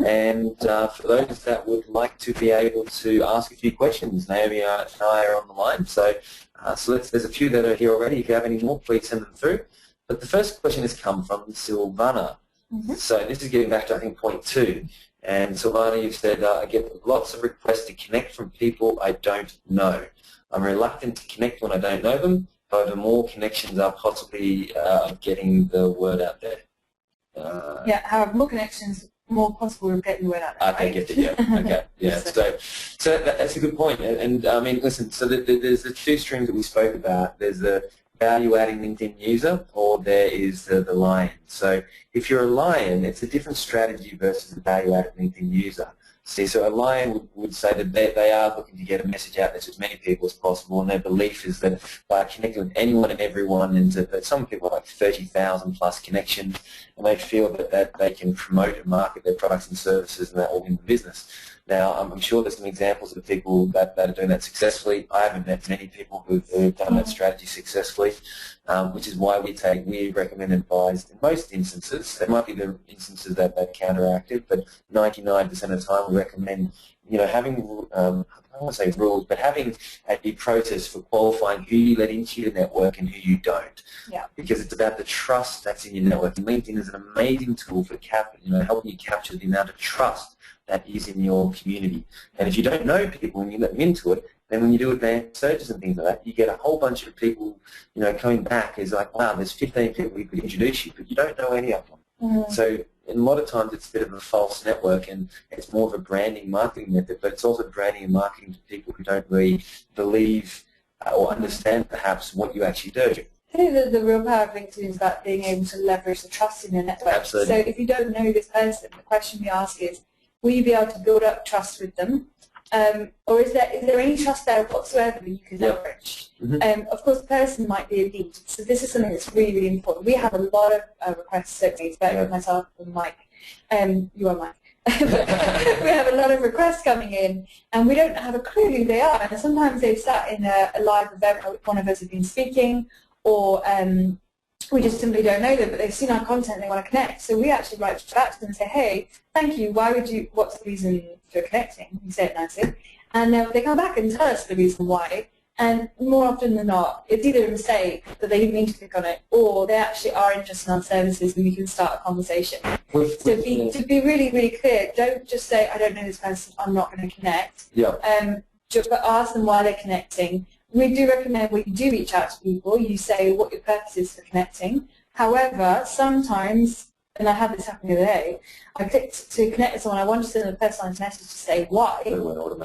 And for those that would like to be able to ask a few questions, Naomi and I are on the line. So, there's a few that are here already. If you have any more, please send them through. But the first question has come from Silvana. So this is getting back to, I think, point 2. And Silvana, you've said, I get lots of requests to connect from people I don't know. I'm reluctant to connect when I don't know them. However, more connections are possibly getting the word out there. However, more connections, more possible of getting the word out there. Okay, right? get it, yeah. Okay, yeah. So that's a good point. And I mean, listen, so there's the 2 streams that we spoke about. There's the value-adding LinkedIn user, or there is the lion. So if you're a lion, it's a different strategy versus the value-added LinkedIn user. See, so a lion would say that they are looking to get a message out there to as many people as possible, and their belief is that by connecting with anyone and everyone, and that some people have like 30,000 plus connections, and they feel that they can promote and market their products and services, and that will win the business. Now, I'm sure there's some examples of people that are doing that successfully. I haven't met many people who've done that strategy successfully, which is why we recommend and advise in most instances. There might be the instances that counteract it, but 99% of the time we recommend, having, I don't want to say rules, but having a process for qualifying who you let into your network and who you don't. Yeah. Because it's about the trust that's in your network. And LinkedIn is an amazing tool for helping you capture the amount of trust that is in your community. And if you don't know people and you let them into it, then when you do advanced searches and things like that, you get a whole bunch of people, coming back is like, wow, there's 15 people who could introduce you, but you don't know any of them. So a lot of times it's a bit of a false network, and it's more of a branding marketing method, but it's also branding and marketing to people who don't really believe or understand perhaps what you actually do. I think the real power of LinkedIn is about being able to leverage the trust in your network. Absolutely. So if you don't know this person, the question we ask is, will you be able to build up trust with them? Or is there any trust there whatsoever that you can leverage? Of course, the person might be a lead. So this is something that's really, really important. We have a lot of requests, certainly, both myself and Mike. You are Mike. We have a lot of requests coming in, and we don't have a clue who they are. And sometimes they've sat in a live event where one of us has been speaking, or we just simply don't know them, but they've seen our content and they want to connect. So we actually write back to them and say, hey, thank you, what's the reason for connecting? We say it nicely. And they come back and tell us the reason why. And more often than not, it's either a mistake that they didn't mean to click on it, or they actually are interested in our services and we can start a conversation. So to be really, really clear, don't just say, I don't know this person, I'm not going to connect. Just ask them why they're connecting. We do recommend when you do reach out to people, you say what your purpose is for connecting. However, sometimes, and I had this happen the other day, I clicked to connect with someone, I wanted to send them a personalized message to say why, and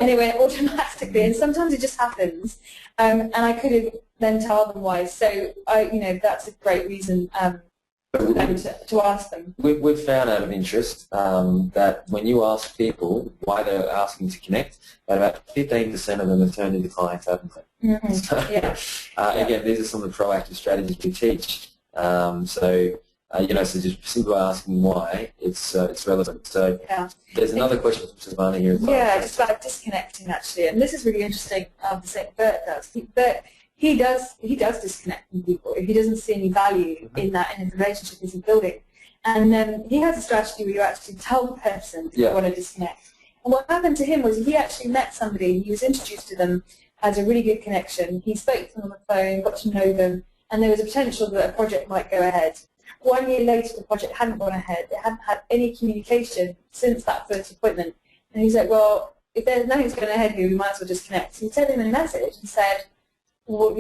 it went automatically, and sometimes it just happens, and I could have then tell them why. So, that's a great reason to ask them. We've found out of interest that when you ask people why they're asking to connect, that about 15% of them have turned into clients, haven't they? So, again, these are some of the proactive strategies we teach. So just simply asking why, it's relevant. So there's another question from Savannah here as well. Yeah, just about disconnecting, actually. And this is really interesting, the same Bert does. He does disconnect from people if he doesn't see any value in that, in his relationship he's building. And he has a strategy where you actually tell the person you want to disconnect. And what happened to him was he actually met somebody, he was introduced to them as a really good connection. He spoke to them on the phone, got to know them, and there was a potential that a project might go ahead. 1 year later, the project hadn't gone ahead. It hadn't had any communication since that first appointment. And he's like, well, if there's nothing's going ahead here, we might as well just connect. So he sent him a message and said, well,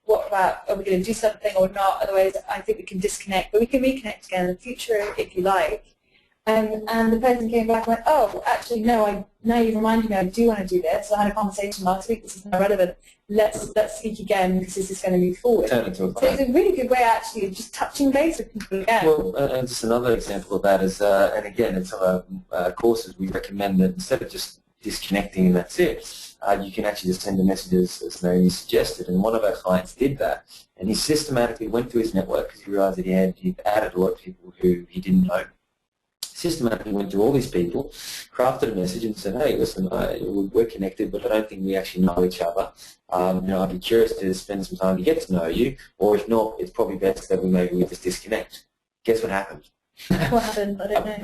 what about, are we going to do something or not? Otherwise, I think we can disconnect, but we can reconnect again in the future if you like. And the person came back and went, oh, actually, no, now you've reminded me I do want to do this. I had a conversation last week, this is not relevant. Let's speak again because this is going to move forward. Turn it to a so it's a really good way, actually, of just touching base with people again. Well, and just another example of that is, and again, in some of our courses, we recommend that instead of just disconnecting and that's it, you can actually just send a message as Naomi suggested. And one of our clients did that. And he systematically went through his network because he realized that he'd added a lot of people who he didn't know. Systematically went to all these people, crafted a message and said, hey, listen, we're connected, but I don't think we actually know each other. I'd be curious to spend some time to get to know you, or if not, it's probably best that we just disconnect. Guess what happened? What happened? I don't know.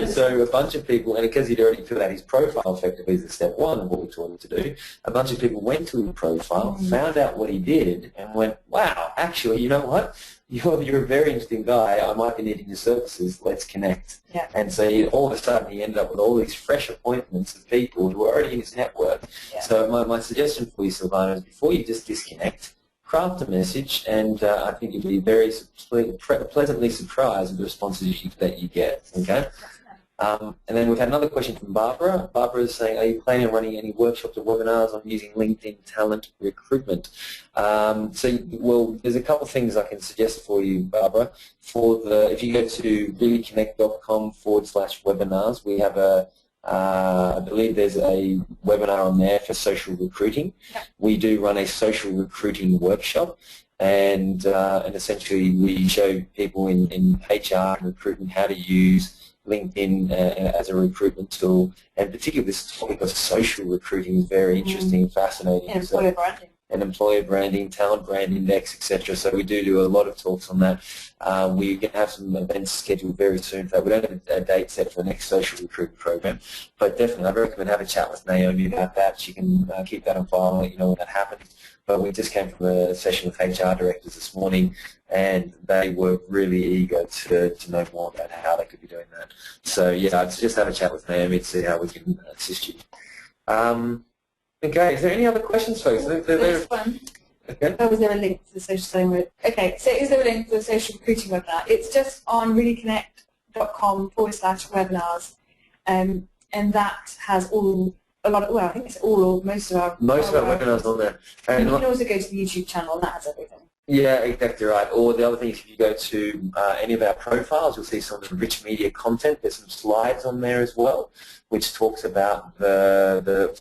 So a bunch of people, and because he'd already filled out his profile effectively as the step one of what we taught him to do, a bunch of people went to his profile, found out what he did, and went, wow, actually, you know what? You're a very interesting guy. I might be needing your services. Let's connect. Yeah. And so all of a sudden he ended up with all these fresh appointments of people who were already in his network. Yeah. So my suggestion for you, Silvana, is before you just disconnect, craft a message, and I think you'll be very pleasantly surprised with the responses that you get. Okay. And then we've had another question from Barbara. Barbara is saying, are you planning on running any workshops or webinars on using LinkedIn talent recruitment? Well, there's a couple of things I can suggest for you, Barbara. If you go to reallyconnect.com/webinars, we have I believe there's a webinar on there for social recruiting. Yeah. We do run a social recruiting workshop, and essentially we show people in HR and recruitment how to use LinkedIn as a recruitment tool, and particularly this topic of social recruiting is very interesting and fascinating. And employer branding. And employer branding, talent brand index, etc. So we do a lot of talks on that. We can have some events scheduled very soon for that. We don't have a date set for the next social recruitment program, but definitely I'd recommend have a chat with Naomi about that. She can keep that on file and let you know when that happens. But we just came from a session with HR directors this morning, and they were really eager to know more about how they could be doing that. So yeah, I'd just have a chat with Naomi to see how we can assist you. Okay, is there any other questions, folks? There's one. Okay. Oh, was there a link to the social selling? Okay, so is there a link to the social recruiting webinar? It's just on reallyconnect.com/webinars, and that has I think it's most of our webinars on there. And you can also go to the YouTube channel, and that has everything. Yeah, exactly right. Or the other thing is if you go to any of our profiles, you'll see some of the rich media content. There's some slides on there as well, which talks about the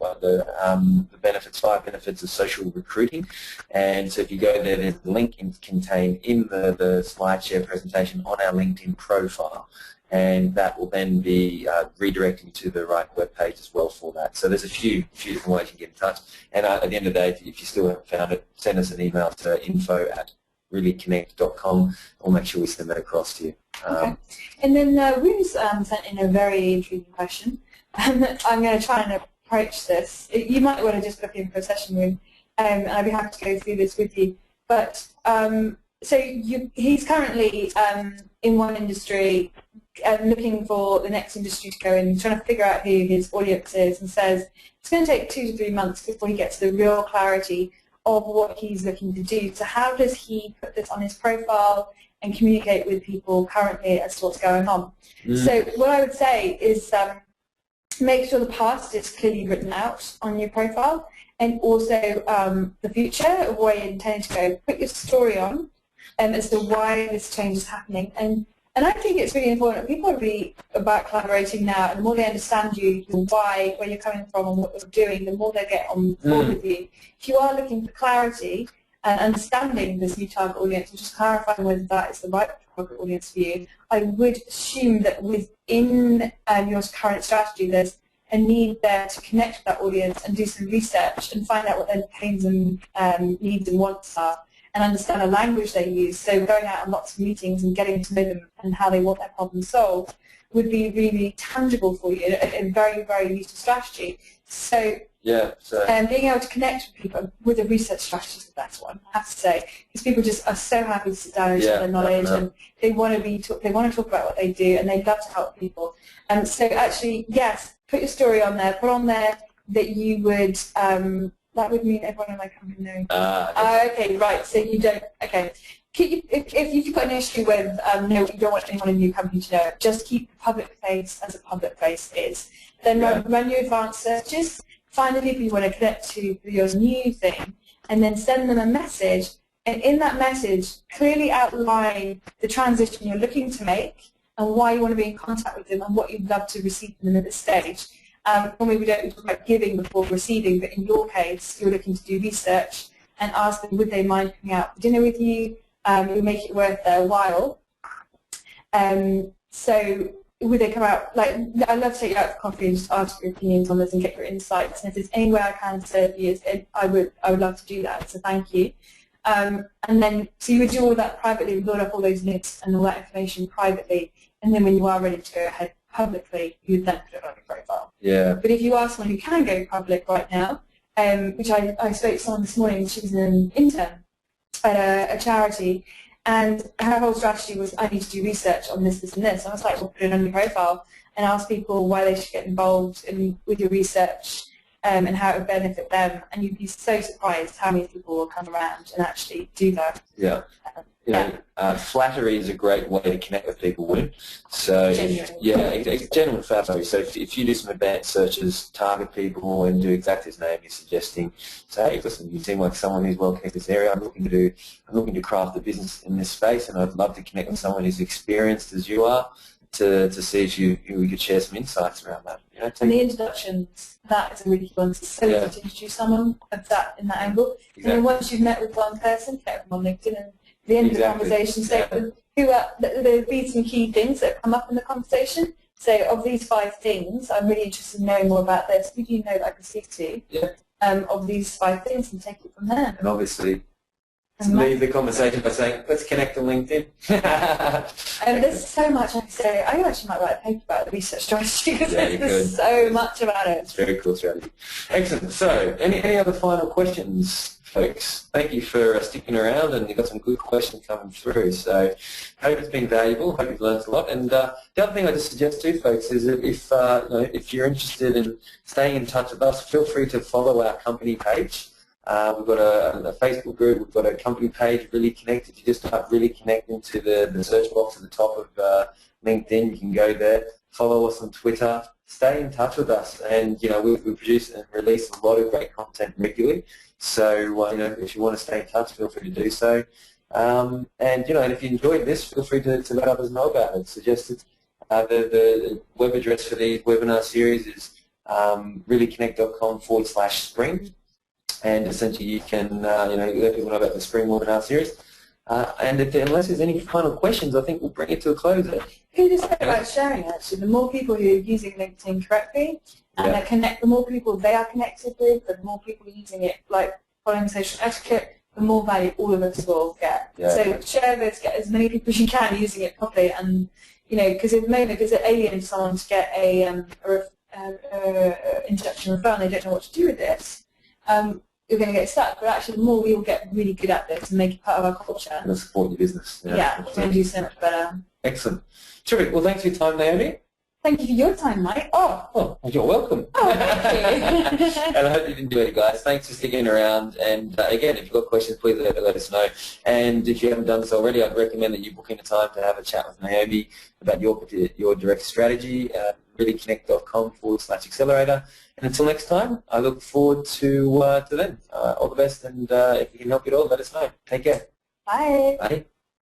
benefits, 5 benefits of social recruiting. And so if you go there, there's a link contained in the SlideShare presentation on our LinkedIn profile. And that will then be redirecting to the right web page as well for that. So there's a few different ways you can get in touch. And at the end of the day, if you still haven't found it, send us an email to info@reallyconnect.com. We'll make sure we send that across to you. Okay. And then Ruth sent in a very intriguing question. I'm going to try and approach this. You might want to just book in for a session, Ruth, and I'd be happy to go through this with you. But so he's currently in one industry, looking for the next industry to go in, trying to figure out who his audience is, and says it's going to take 2 to 3 months before he gets the real clarity of what he's looking to do. So how does he put this on his profile and communicate with people currently as to what's going on? So what I would say is make sure the past is clearly written out on your profile, and also the future of where you intend to go. Put your story on as to why this change is happening. And I think it's really important. People are really about collaborating now, and the more they understand you, your why, where you're coming from, and what you're doing, the more they get on board with you. If you are looking for clarity and understanding this new target audience, and just clarifying whether that is the right target audience for you, I would assume that within your current strategy, there's a need there to connect with that audience and do some research and find out what their pains and needs and wants are, and understand the language they use. So going out on lots of meetings and getting to know them and how they want their problem solved would be really tangible for you, a very, very useful strategy. So yeah, being able to connect with people with a research strategy is the best one, I have to say, because people just are so happy to sit down and share their knowledge, and they want to talk about what they do, and they love to help people. And so actually, yes, put your story on there. Put on there that you would. That would mean everyone in my company knows. Okay, right. So you don't. Okay. If you've got an issue with no, you don't want anyone in your company to know, just keep the public face as a public face is. Then run your advanced searches. Find the people you want to connect to for your new thing, and then send them a message. And in that message, clearly outline the transition you're looking to make and why you want to be in contact with them and what you'd love to receive from them at this stage. Normally we don't talk about giving before receiving, but in your case, you're looking to do research and ask them, would they mind coming out for dinner with you? You'll make it worth their while. So would they come out? Like, I'd love to take you out for coffee and just ask your opinions on this and get your insights. And if there's any way I can serve you, I would love to do that. So thank you. And then, so you would do all that privately, build up all those links and all that information privately, and then when you are ready to go ahead publicly, you would then put it on your profile. Yeah. But if you are someone who can go public right now, which I spoke to someone this morning, she was an intern at a charity, and her whole strategy was, I need to do research on this, this, and this. And I was like, well, put it on your profile and ask people why they should get involved with your research and how it would benefit them. And you'd be so surprised how many people will come around and actually do that. Yeah. You know, flattery is a great way to connect with people, William. So, genuine flattery. So if you do some advanced searches, target people and do exactly as name you're suggesting, say, hey, listen, you seem like someone who's well connected to this area. I'm looking to craft a business in this space, and I'd love to connect with someone who's experienced as you are to see if we could share some insights around that. You know, and the introductions, that is a really good one. It's so easy to introduce someone of that in that angle. Exactly. And then once you've met with one person, connect them on LinkedIn, and at the end of the conversation, say there'll be some key things that come up in the conversation. So of these 5 things, I'm really interested in knowing more about this. Who do you know that I can speak to? Yeah. Of these 5 things, and take it from there. And obviously, leave the conversation by saying, let's connect on LinkedIn. There's so much I can say. I actually might write a paper about the research strategy because there's so much about it. It's a very cool strategy. Excellent. So, any other final questions, folks? Thank you for sticking around, and you've got some good questions coming through. So, hope it's been valuable. Hope you've learned a lot. And the other thing I just suggest too, folks, is that if you're interested in staying in touch with us, feel free to follow our company page. We've got a Facebook group, we've got a company page, Really Connect. If you just type Really Connect into the search box at the top of LinkedIn, you can go there. Follow us on Twitter. Stay in touch with us. And, we produce and release a lot of great content regularly. So, if you want to stay in touch, feel free to do so. And if you enjoyed this, feel free to let others know about it. Suggested the web address for the webinar series is reallyconnect.com/spring. And essentially you can let people know about the Spring Webinar Series. And unless there's any final questions, I think we'll bring it to a close. Who just said about sharing, actually? The more people who are using LinkedIn correctly, and the more people they are connected with, the more people using it, like following social etiquette, the more value all of us will get. So share this, get as many people as you can using it properly. And, because at the moment it's alien for someone to get a introduction referral and they don't know what to do with this. You're going to get stuck, but actually the more we all get really good at this and make it part of our culture. And support your business. Yeah, it's going to do so much better. Excellent. Terrific. Well, thanks for your time, Naomi. Thank you for your time, Mike. Oh, you're welcome. Oh, thank you. And I hope you've enjoyed it, guys. Thanks for sticking around. And again, if you've got questions, please let us know. And if you haven't done so already, I'd recommend that you book in a time to have a chat with Naomi about your direct strategy. reallyconnect.com/accelerator. And until next time, I look forward to then. All the best, and if we can help you at all, let us know. Take care. Bye. Bye.